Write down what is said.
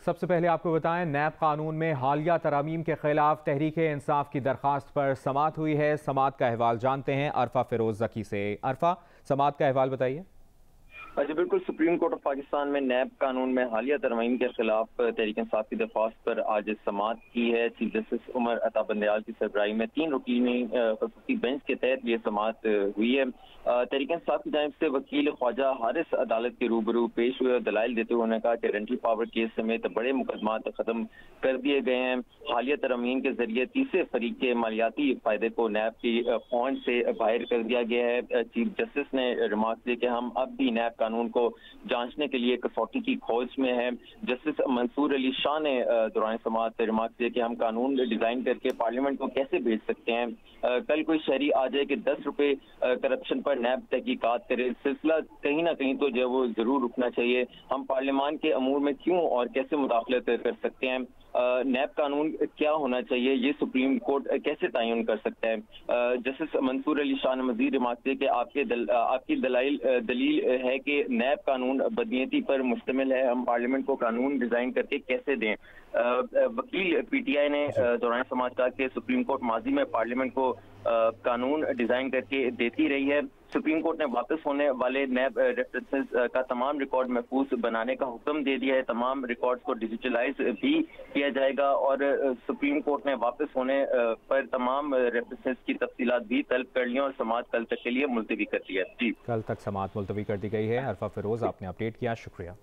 सबसे पहले आपको बताएं, नैब कानून में हालिया तरमीम के खिलाफ तहरीक इंसाफ की दरखास्त पर समाअत हुई है। समाअत का अहवाल जानते हैं अरफा फिरोज जकी से। अरफा, समाअत का अहवाल बताइए। जी बिल्कुल, सुप्रीम कोर्ट ऑफ पाकिस्तान में नैब कानून में हालिया तरमीम के खिलाफ तहरीक इंसाफ की दरख्वास्त पर आज समाअत की है। चीफ जस्टिस उमर अता बंदयाल की सरबराही में 3 रुकीनी खसूसी बेंच के तहत ये समाअत हुई है। तहरीक इंसाफ की जानिब से वकील ख्वाजा हारिस अदालत के रूबरू पेश हुए और दलाइल देते हुए उन्होंने कहा कि रेंटल पावर केस समेत बड़े मुकदमात खत्म कर दिए गए हैं। हालिया तरमीम के जरिए तीसरे फरीक के मालियाती फायदे को नैब की पहुंच से बाहर कर दिया गया है। चीफ जस्टिस ने रिमार्क दिए कि हम अब भी नैब कानून को जांचने के लिए कसौटी की खोज में है। जस्टिस मंसूर अली शाह ने दौरान समाअत रिमार्क दिए कि हम कानून डिजाइन करके पार्लियामेंट को कैसे भेज सकते हैं। कल कोई शहरी आ जाए कि 10 रुपए करप्शन पर नैब तहकीकात करे, सिलसिला कहीं ना कहीं तो जो वो जरूर रुकना चाहिए। हम पार्लियामान के अमूर में क्यों और कैसे मुदाखलत कर सकते हैं। नैब कानून क्या होना चाहिए ये सुप्रीम कोर्ट कैसे तयन कर सकता है। जस्टिस मंसूर अली शाह ने मजीद रिमार्क दिए कि आपकी दलील है कि नैब कानून बदनीयती पर मुश्तमिल है, हम पार्लियामेंट को कानून डिजाइन करके कैसे दें। वकील पीटीआई ने दौरान समाज कहा कि सुप्रीम कोर्ट माजी में पार्लियामेंट को कानून डिजाइन करके देती रही है। सुप्रीम कोर्ट ने वापस होने वाले नैब रेफरेंसेस का तमाम रिकॉर्ड महफूज बनाने का हुक्म दे दिया है। तमाम रिकॉर्ड्स को डिजिटलाइज भी किया जाएगा और सुप्रीम कोर्ट ने वापस होने पर तमाम रेफरेंसेस की तफसीलात भी तलब कर ली और समाअत कल तक के लिए मुलतवी कर दिया। जी, कल तक समाअत मुलतवी कर दी गई है। अरफा फिरोज, आपने अपडेट किया, शुक्रिया।